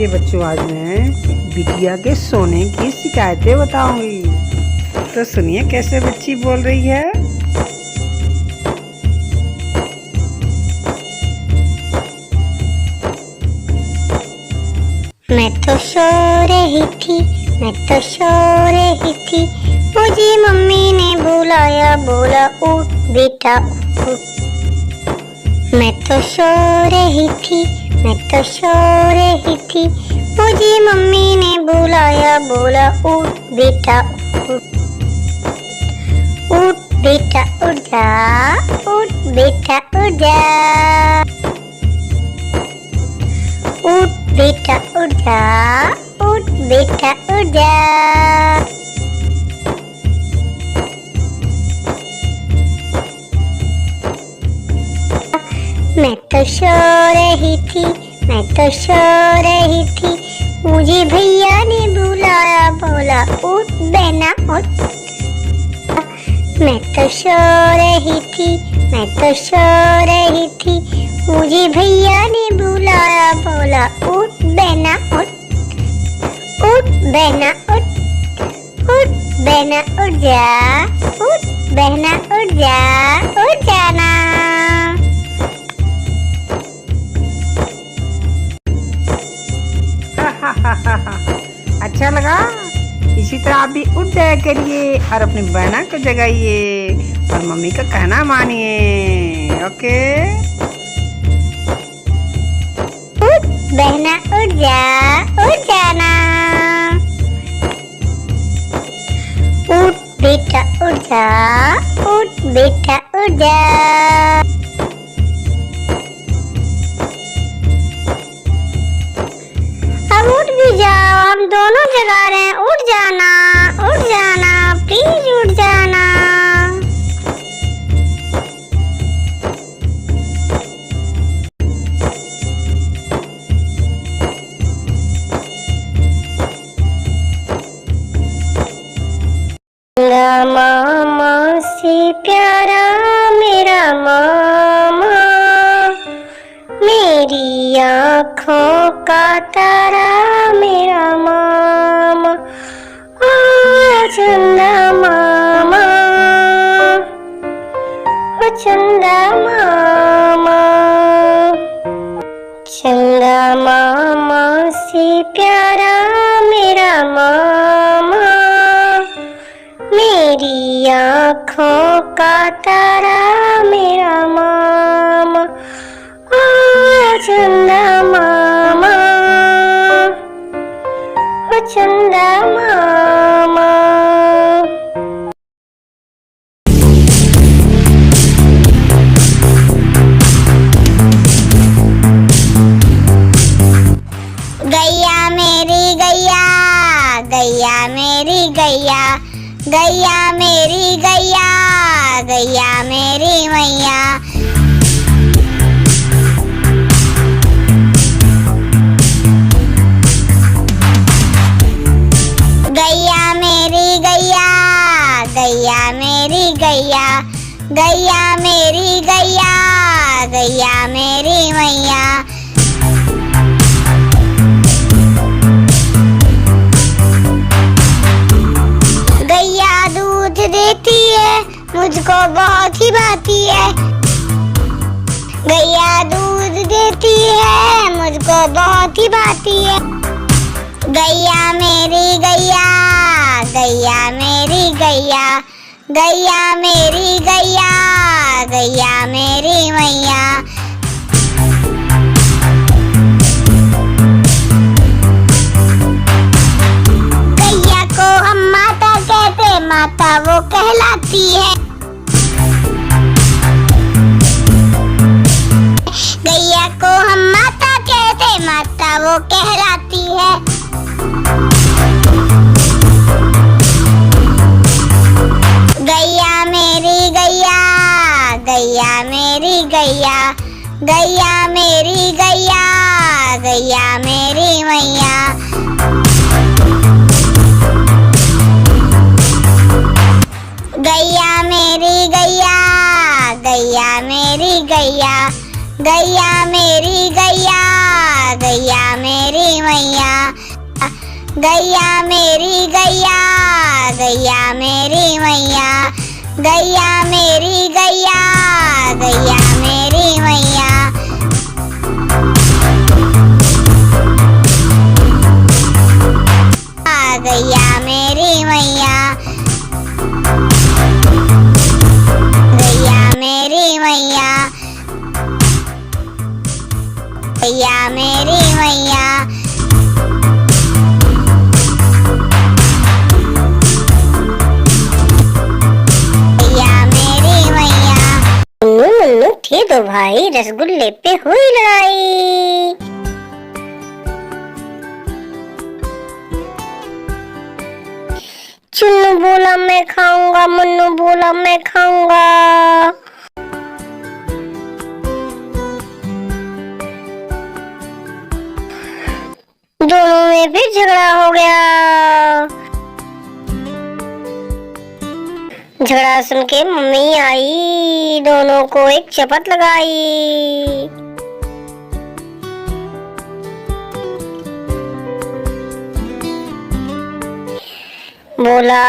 चलिए बच्चों, आज मैं बिटिया के सोने की शिकायतें बताऊंगी। तो सुनिए कैसे बच्ची बोल रही है। मैं तो सो रही थी, मैं तो सो रही थी, मुझे मम्मी ने बुलाया, बोला उठ बेटा उठ। मैं तो सो रही थी, मैं तो सो रही थी, मुझे मम्मी ने बुलाया, बोला उठ बेटा उठ। उठ बेटा उठ जा, उठ बेटा उठ जा, उठ बेटा उठ जा, उठ बेटा उठ जा। मैं तो सो रही थी, मैं तो सो रही थी, मुझे भैया ने बुलाया, बोला उठ बहना उठ। मैं तो सो रही थी, मैं तो सो रही थी, मुझे भैया ने बुलाया, बोला उठ बहना उठ। उठ बहना उठ, उठ बहना उठ जा, उठ बहना उठ जा, उठ जाना। अच्छा लगा? इसी तरह आप भी उठ जाया करिए और अपनी बहना को जगाइए और मम्मी का कहना मानिए। ओके, उठ बहना उठ जा, उठ जाना। उठ बेटा उठ जा, उठ बेटा उठ जा। अब उठ भी जाओ, हम दोनों जगा रहे हैं, उठ जाना, उठ जाना, प्लीज उठ जाना। मेरा मामा से प्यारा मेरा मामा, मेरी आँखों का तारा मेरा मामा, ओ चंदा मामा, ओ चंदा मामा। चंदा मामा से प्यारा मेरा मामा, मेरी आँखों का तारा मेरा मामा, ओ चंदा मामा, ओ चंदा मामा। गैया मेरी गैया, गैया मेरी गैया, गैया मेरी गैया, गैया मेरी मैया। गैया मेरी गैया, गैया मेरी गैया, गैया मेरी गैया, गैया मेरी मैया। गैया दूध देती है, मुझको बहुत ही भाती है। गैया दूध देती है, मुझको बहुत ही भाती है। गैया मेरी गैया, गैया मेरी गैया, गैया मेरी गैया, गैया मेरी मैया। गैया को हम माता कहते, माता वो कहलाती है। गैया को हम माता कहते, माता वो कहलाती है। गैया मेरी गैया, गैया मेरी गैया, गैया मेरी गैया, गैया मेरी मैया। गैया मेरी गैया, गैया मेरी गैया, गैया मेरी गैया, गैया मेरी मैया, गैया मेरी गैया, गैया मेरी मैया, गैया मेरी गैया, गैया मेरी मैया। गैया मेरी मैया, गैया मेरी मैया, गैया मेरी मैया। थे दो भाई रसगुल्ले पे हुई लड़ाई। चुन्नू बोला मैं खाऊंगा, मुन्नू बोला मैं खाऊंगा। दोनों में फिर झगड़ा हो गया। झगड़ा सुन के मम्मी आई, दोनों को एक चपत लगाई। बोला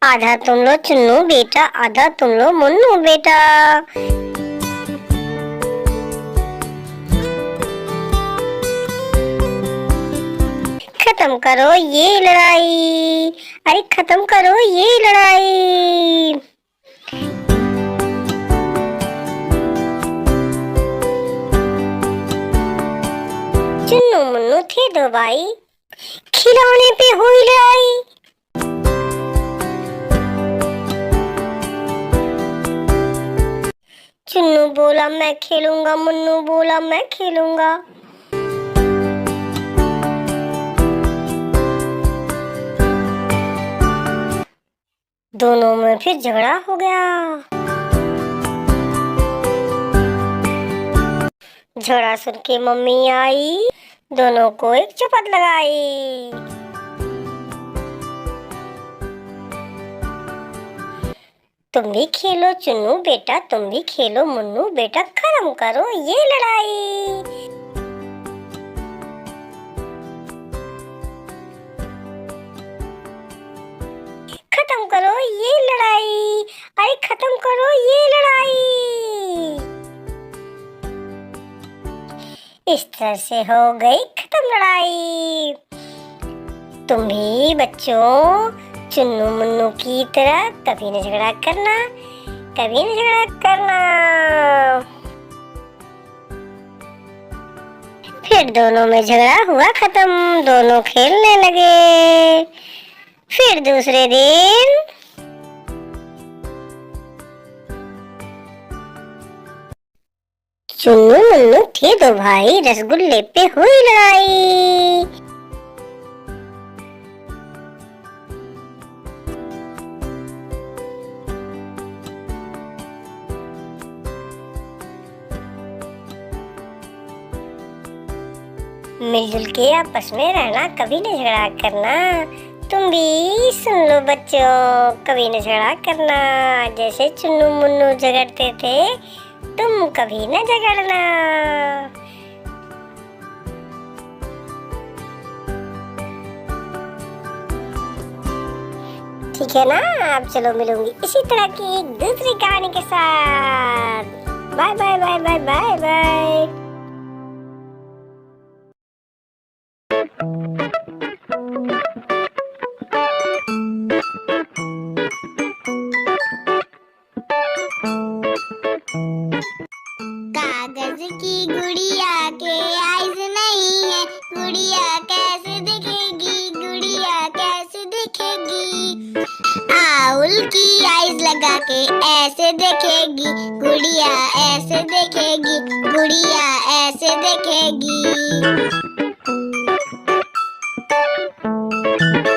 आधा तुम लो चुन्नू बेटा, आधा तुम लो मुन्नू बेटा। खत्म करो ये लड़ाई, अरे खत्म करो ये लड़ाई। चुन्नू मुन्नू थे दो भाई, खिलौने पे हुई लड़ाई। चुन्नू बोला मैं खेलूंगा, मुन्नू बोला मैं खेलूंगा। दोनों में फिर झगड़ा हो गया। झगड़ा सुन के मम्मी आई, दोनों को एक चपत लगाई। तुम भी खेलो चुन्नू बेटा, तुम भी खेलो मुन्नू बेटा, खत्म करो ये लड़ाई। खत्म करो ये लड़ाई, अरे खत्म करो ये लड़ाई। इस तरह से हो गई खत्म लड़ाई। तुम भी बच्चों चुन्नू मुन्नू की तरह कभी न झगड़ा करना, कभी न झगड़ा करना। फिर दोनों में झगड़ा हुआ खत्म, दोनों खेलने लगे। फिर दूसरे दिन चुन्नू मुन्नू थे दो भाई, रसगुल्ले पे हुई लड़ाई। मिलजुल के आपस में रहना, कभी न झगड़ा करना। तुम भी सुन लो बच्चों, कभी न झगड़ा करना। जैसे चुन्नू मुन्नू झगड़ते थे, तुम कभी न झगड़ना। ठीक है ना? अब चलो मिलूंगी इसी तरह की एक दूसरी कहानी के साथ। Bye bye bye bye bye bye. कागज की गुड़िया के आइज नहीं है, गुड़िया कैसे दिखेगी, गुड़िया कैसे दिखेगी। आउल की आइज लगा के ऐसे देखेगी, गुड़िया ऐसे देखेगी, गुड़िया ऐसे देखेगी।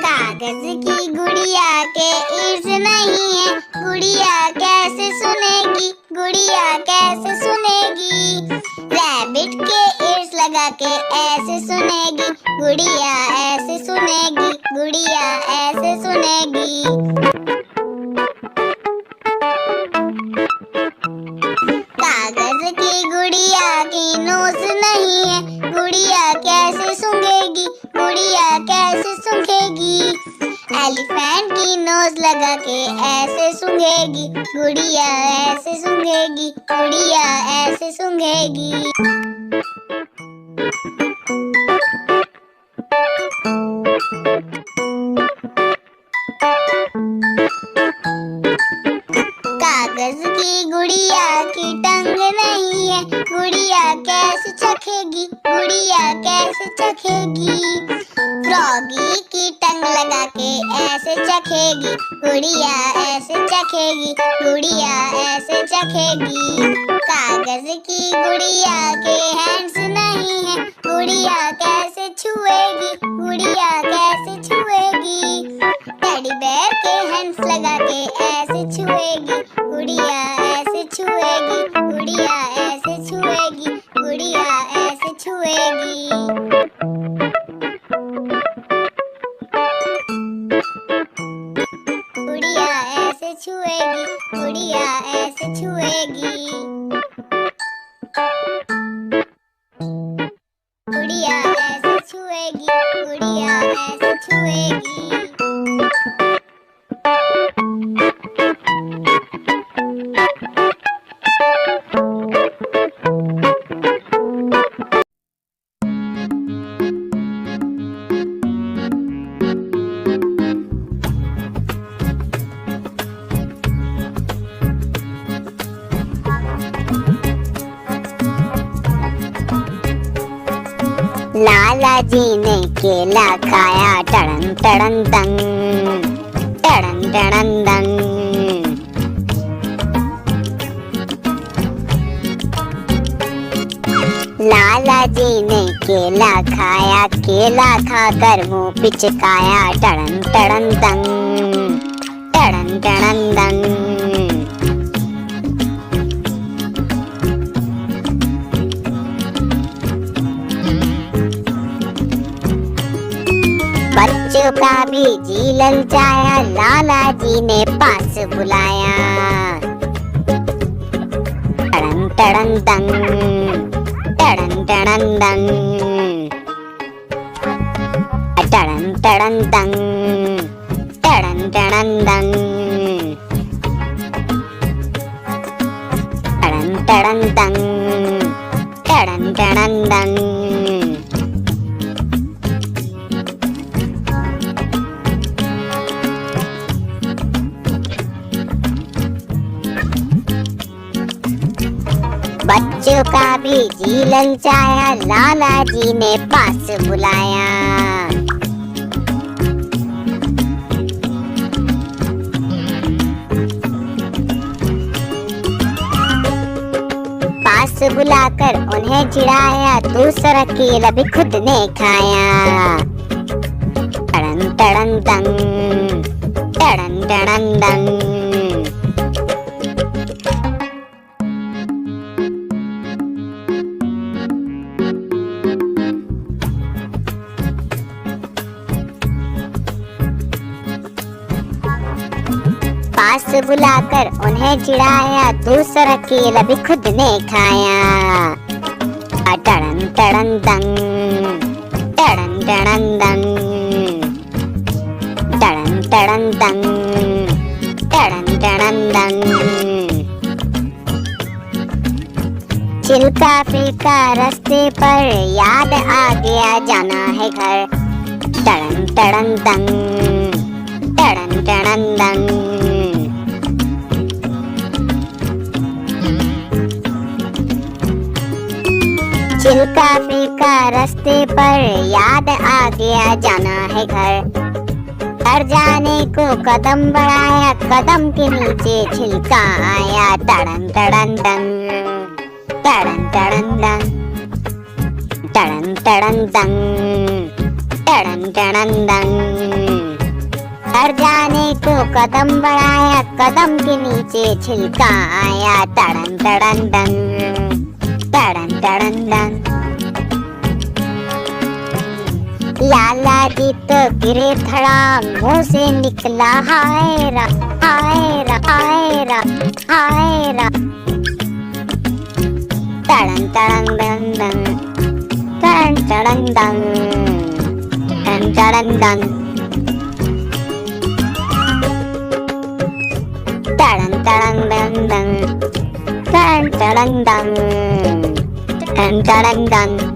कागज की गुड़िया के ईर्ष नहीं है, गुड़िया कैसे सुनेगी, गुड़िया कैसे सुनेगी। रैबिट के ईर्ष लगा के ऐसे सुनेगी, गुड़िया ऐसे सुनेगी, गुड़िया ऐसे सुनेगी। कागज की गुड़िया की नोस नहीं है, गुड़िया कैसे एलिफेंट की नोज लगा के ऐसे सूंघेगी गुड़िया, ऐसे सूंघेगी गुड़िया, ऐसे सूंघेगी। कागज की गुड़िया की टंग नहीं है, गुड़िया कैसे चखेगी, गुड़िया कैसे चखेगी। फ्रॉगी की टंग लगा के ऐसे चखेगी गुड़िया, ऐसे चखेगी गुड़िया, ऐसे चखेगी। कागज की गुड़िया के हैंड्स नहीं है, गुड़िया कैसे छुएगी, गुड़िया कैसे छुएगी। टेडी बेयर के हैंड्स लगा के ऐसे छुएगी गुड़िया, ऐसे छुएगी गुड़िया, ऐसे छुएगी गुड़िया, ऐसे छुएगी। गुड़िया ऐसे छुएगी गुड़िया, ऐसे छुएगी। गुड़िया ऐसे छुएगी गुड़िया, ऐसे छुएगी। लाला जी ने केला खाया टड़न टड़न दंग, टड़न टड़न दंग। लाला जी ने केला खाया, केला खाकर मुंह पिचकाया टड़न टड़न दंग, टड़न टड़न दंग। बच्चों का भी जी ललचाया, लाला जी ने पास बुलाया टड़न टड़न दंग, टड़न टड़न दंग, टड़न टड़न दंग, टड़न टड़न दंग, टड़न टड़न दंग, टड़न टड़न दंग। बच्चों का भी जी ललचाया, लाला जी ने पास बुलाया पास बुलाकर उन्हें चिढ़ाया, दूसरा केला भी खुद ने खाया टड़न टड़न दंग, टड़न टड़न दंग। पास बुलाकर उन्हें चिढ़ाया, दूसरा केला भी खुद ने खाया टड़न टड़न दंग, टड़न टड़न दंग, टड़न टड़न दंग, टड़न टड़न दंग। चिल्का फिल्का रास्ते पर, याद आ गया जाना है घर टड़न टड़न दंग, टड़न टड़न दंग। चिल्का फिल्का रास्ते पर, याद आ गया जाना है घर जाने को कदम बढ़ाया, कदम के नीचे छिलका आया टड़न टड़न दंग, टड़न टड़न दंग, टड़न टड़न दंग, टड़न टड़न दंग। जाने को कदम बढ़ाया, कदम के नीचे छिलका आया टड़न टड़न दंग, टड़न टड़न दंग। लाला जी तो गिरे धड़ाम, मुंह से निकला हाय रा, हाय रा, हाय रा, हाय रा। टड़न टड़न दंग दंग, टड़न टड़न दंग, टड़न टड़न दंग। टड़ंग डंग टड़ंग डंग